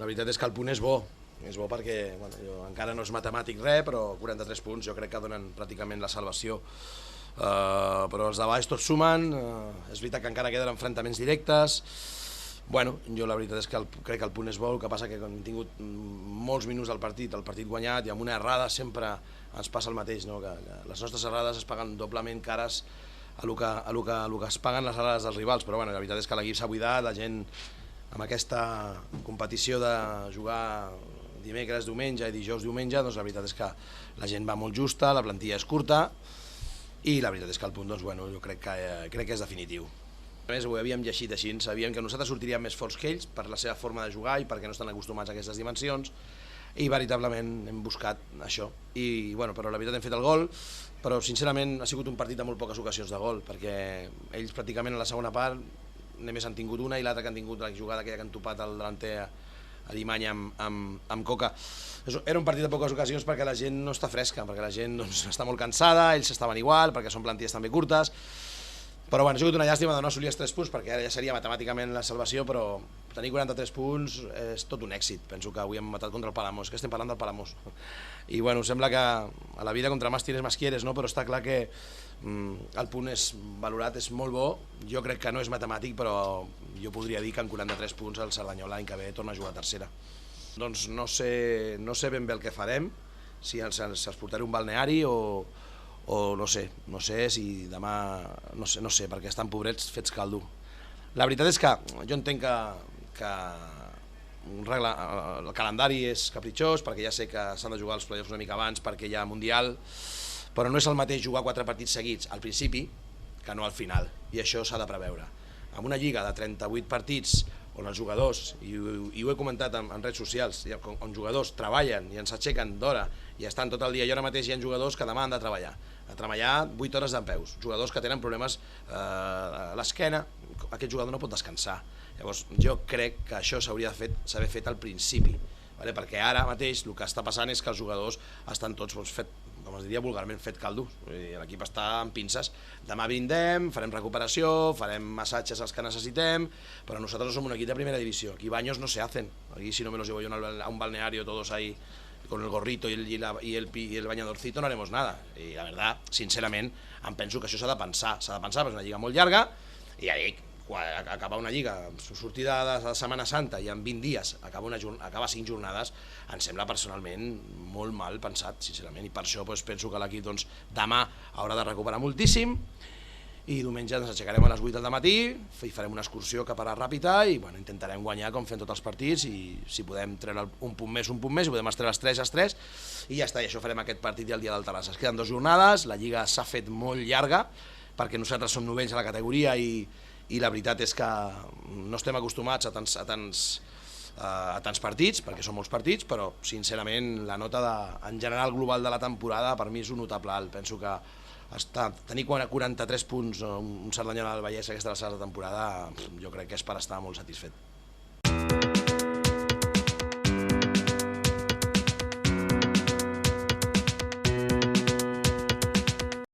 La veritat és que el punt és bo perquè encara no és matemàtic res, però 43 punts jo crec que donen pràcticament la salvació. Però els de baix tots sumen, és veritat que encara queden enfrontaments directes. Bueno, jo la veritat és que crec que el punt és bo, el que passa que hem tingut molts minuts del partit guanyat, i amb una errada sempre ens passa el mateix, no? Que les nostres errades es paguen doblement cares a lo que es paguen les errades dels rivals, però bueno, la veritat és que l'equip s'ha buidat, la gent amb aquesta competició de jugar dimecres, diumenge i dijous, diumenge, doncs la veritat és que la gent va molt justa, la plantilla és curta i la veritat és que el punt, doncs, bueno, jo crec que és definitiu. A més, ho havíem llegit així, sabíem que nosaltres sortiríem més forts que ells per la seva forma de jugar i perquè no estan acostumats a aquestes dimensions, i veritablement hem buscat això. I, bueno, però la veritat hem fet el gol, però sincerament ha sigut un partit amb molt poques ocasions de gol, perquè ells pràcticament a la segona part només han tingut una i l'altra que han tingut la jugada aquella que han topat el delanter Alemany amb Coca. Era un partit de poques ocasions perquè la gent no està fresca, perquè la gent està molt cansada, ells estaven igual, perquè són plantilles també curtes. Però bueno, ha sigut una llàstima de no assolir els 3 punts, perquè ara ja seria matemàticament la salvació, però tenir 43 punts és tot un èxit. Penso que avui hem matat contra el Palamós, que estem parlant del Palamós. I bueno, sembla que a la vida contra más tienes más quieres, no? Però està clar que el punt és valorat, és molt bo. Jo crec que no és matemàtic, però jo podria dir que en 43 punts el Cerdanyola l'any que ve torna a jugar a tercera. Doncs no sé ben bé el que farem, si ens portaré un balneari o no sé si demà, no sé, perquè estan pobrets fets caldo. La veritat és que jo entenc que el calendari és capritxós, perquè ja sé que s'han de jugar els playoffs una mica abans perquè hi ha Mundial, però no és el mateix jugar 4 partits seguits al principi que no al final, i això s'ha de preveure. Amb una lliga de 38 partits on els jugadors, i ho he comentat en redes socials, on jugadors treballen i ens aixequen d'hora i estan tot el dia, i ara mateix hi ha jugadors que demà han de treballar 8 hores dempeus, jugadors que tenen problemes a l'esquena, aquest jugador no pot descansar. Llavors jo crec que això s'hauria d'haver fet al principi, perquè ara mateix el que està passant és que els jugadors estan tots fet, com es diria vulgarment, fet caldo. L'equip està amb pinces. Demà vindrem, farem recuperació, farem massatges als que necessitem, però nosaltres no som un equip de primera divisió. Aquí baños no se hacen. Aquí si no me los llevo yo a un balneario todos ahí con el gorrito y el bañadorcito no haremos nada. I la verdad, sincerament, em penso que això s'ha de pensar. S'ha de pensar, perquè és una lliga molt llarga, i ja dic, acabar una lliga sortida de Setmana Santa i en 20 dies acabar 5 jornades em sembla personalment molt mal pensat, sincerament, i per això penso que l'equip demà haurà de recuperar moltíssim i diumenge ens aixecarem a les 8 del matí i farem una excursió cap a la Ràpita i intentarem guanyar com fem tots els partits, i si podem treure un punt més, si podem treure els 3 i ja està, i això farem aquest partit i el dia del Terrassa. Es queden 2 jornades, la lliga s'ha fet molt llarga perquè nosaltres som novells a la categoria i la veritat és que no estem acostumats a tants partits, perquè són molts partits, però sincerament la nota en general global de la temporada per mi és un notable alt. Penso que tenir 43 punts un Cerdanyola del Vallès aquesta alçada de temporada jo crec que és per estar molt satisfet.